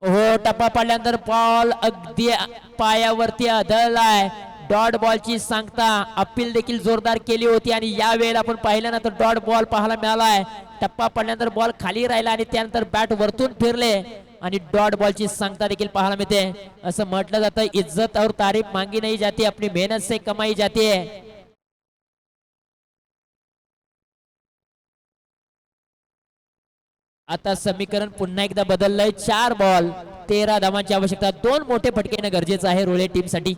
हो, टप्पा पडल्यानंतर बॉल अगदी पायावरती आदळलाय. डॉट बॉलची सांगता अपील देखील जोरदार केली होती आणि या वेळेला आपण पाहिल्यानंतर डॉट बॉल पाहायला मिळालाय. टप्पा पडल्यानंतर बॉल खाली राहिला आणि त्यानंतर बॅट वरतून फिरले आणि डॉट बॉलची सांगता देखील पाहायला मिळते. असं म्हटलं जातं, इज्जत और तारीफ मांगी नहीं जाती, अपनी मेहनत से कमाई जाती है. आता समीकरण पुन्हा एकदा बदललंय. 4 बॉल 13 धावांची आवश्यकता. 2 मोठे फटके येणं गरजेचं आहे रोळे टीम साठी.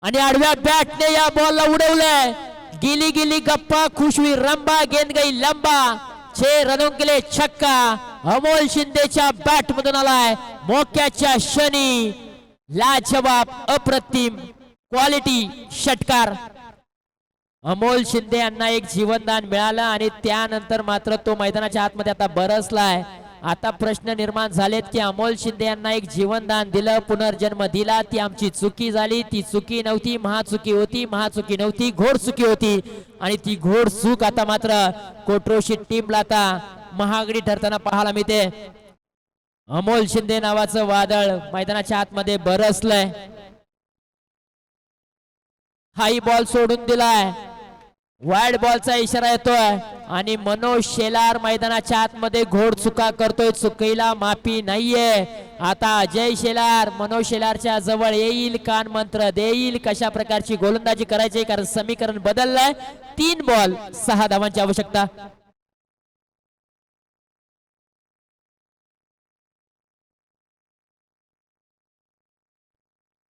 आणि आडव्या बॅटने या बॉलला उडवलंय. गिली गिली गप्पा खुश हुई रंबा, गेंद गई लंबा. 6 रनों के लिए छक्का अमोल शिंदेच्या बॅट मधून आलाय. मोक्याच्या क्षणी लाजवाब अप्रतिम क्वालिटी षटकार. अमोल शिंदे यांना एक जीवनदान मिळालं आणि त्यानंतर मात्र तो मैदानाच्या आतमध्ये आता बरसलाय. आता प्रश्न निर्माण झालेत की अमोल शिंदे यांना एक जीवनदान दिलं, पुनर्जन्म दिला, ती आमची चुकी झाली, ती चुकी नव्हती, महाचुकी होती, महाचुकी नव्हती, घोड चुकी होती. आणि ती घोड चूक आता मात्र कोट्रोशी टीमला आता महागडी ठरताना पाहायला मिळते. अमोल शिंदे नावाचं वादळ मैदानाच्या आतमध्ये बरसलंय. हाई बॉल सोडून दिलाय. वाईड बॉलचा इशारा येतोय आणि मनोज शेलार मैदानाच्या आतमध्ये घोड चुका करतोय. चुकीला माफी नाहीये. आता अजय शेलार मनोज शेलारच्या जवळ येईल, कान मंत्र देईल कशा प्रकारची गोलंदाजी करायची, कारण समीकरण बदललंय. 3 बॉल 6 धावांची आवश्यकता.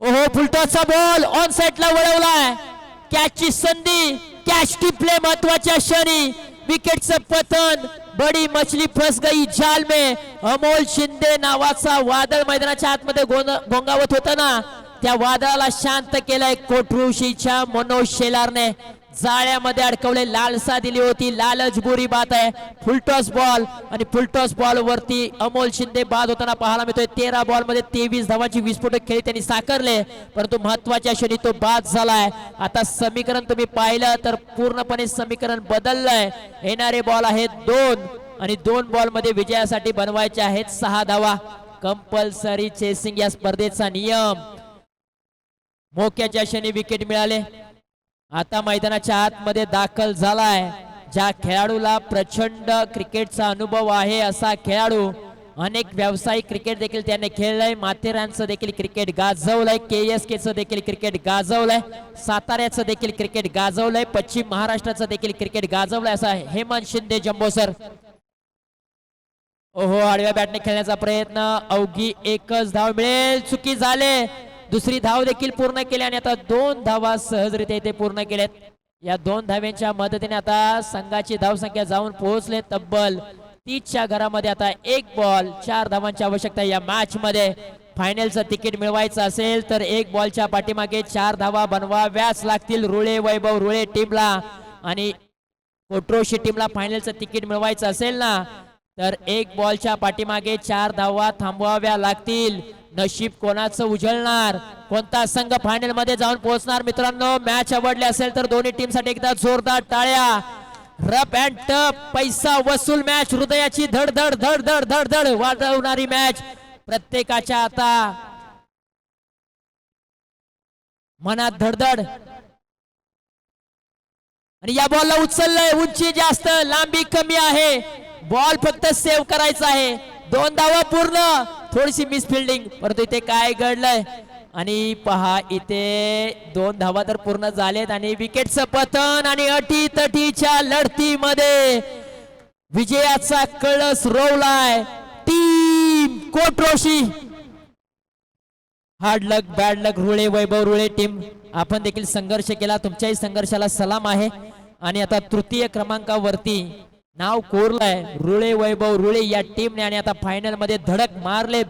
ओहो, फुलटॉसचा बॉल ऑन साइडला वळवलाय. कॅचची संधी, कॅच टिपले महत्वाच्या क्षणी. विकेटचं पतन, बडी मछली फस गई जाल में. अमोल शिंदे नावाचा वादळ मैदानाच्या आतमध्ये घोंगावत होता ना, त्या वादळाला शांत केलंय कोट्रुशीच्या मनोज शेलारने. जाळ्यामध्ये अडकवले, लालसा दिली होती, लालच बुरी बात आहे. फुलटॉस बॉल आणि फुलटॉस बॉल वरती अमोल शिंदे बाद होताना पाहायला मिळतोय. 13 बॉल मध्ये 23 धावांची विस्फोटक खेळी त्यांनी साकारले, परंतु महत्वाच्या क्षणी तो बाद झालाय. आता समीकरण तुम्ही पाहिलं तर पूर्णपणे समीकरण बदललंय. येणारे बॉल आहेत 2 आणि 2 बॉल मध्ये विजयासाठी बनवायचे आहेत 6 धावा. कंपल्सरी चेसिंग या स्पर्धेचा नियम. मोक्याच्या क्षणी विकेट मिळाले. आता मैदानाच्या आतमध्ये दाखल झालाय. ज्या खेळाडूला प्रचंड क्रिकेटचा अनुभव आहे असा खेळाडू, अनेक व्यावसायिक क्रिकेट देखील त्याने खेळलंय. माथेरानचं देखील क्रिकेट गाजवलंय, KSKचं देखील क्रिकेट गाजवलंय, साताऱ्याचं देखील क्रिकेट गाजवलंय, पश्चिम महाराष्ट्राचं देखील क्रिकेट गाजवलंय असा हेमंत शिंदे जंबोसर. ओहो, आडव्या बॅटने खेळण्याचा प्रयत्न, अवघी एकच धाव मिळेल. चुकी झाले. दुसरी धाव देखील पूर्ण केली आणि आता 2 धावा सहजरित्या इथे पूर्ण केल्यात. या 2 धाव्यांच्या मदतीने आता संघाची धावसंख्या जाऊन पोहोचले तब्बल 30च्या घरामध्ये. आता 1 बॉल 4 धावांची आवश्यकता. या मॅच मध्ये फायनलचं तिकीट मिळवायचं असेल तर 1 बॉलच्या पाठीमागे 4 धावा बनवाव्याच लागतील रुळे वैभव रुळे टीमला. आणि कोट्रोशी टीमला फायनलचं तिकीट मिळवायचं असेल ना तर 1 बॉलच्या पाठीमागे 4 धावा थांबवाव्या लागतील. नशीब कोणाचं उजळणार, कोणता संघ फायनल मध्ये जाऊन पोहोचणार. मित्रांनो, मॅच आवडली असेल तर दोन्ही टीम साठी एकदा जोरदार टाळ्या. रफ अँड टफ, पैसा वसूल मॅच, हृदयाची धडधड धडधड धडधड वाढवणारी मॅच. प्रत्येकाच्या आता मनात धडधड. आणि या बॉलला उचललंय, उंची जास्त, लांबी कमी आहे. बॉल फक्त सेव्ह करायचा आहे. 2 धावा पूर्ण. थोडीशी मिसफिल्डिंग, परंतु इथे काय घडलंय आणि पहा इथे 2 धावा तर पूर्ण झालेत आणि विकेटचं पतन. आणि अटीतटीच्या लढतीमध्ये विजयाचा कळस रोवलाय टीम कोट्रोशी. हार्ड लक बॅड लक रुळे वैभव रुळे टीम, आपण देखील संघर्ष केला, तुमच्याही संघर्षाला सलाम आहे. आणि आता तृतीय क्रमांकावरती नाव कोरलंय रुळे वैभव रुळे या टीमने आणि आता फायनल मध्ये धडक मारले.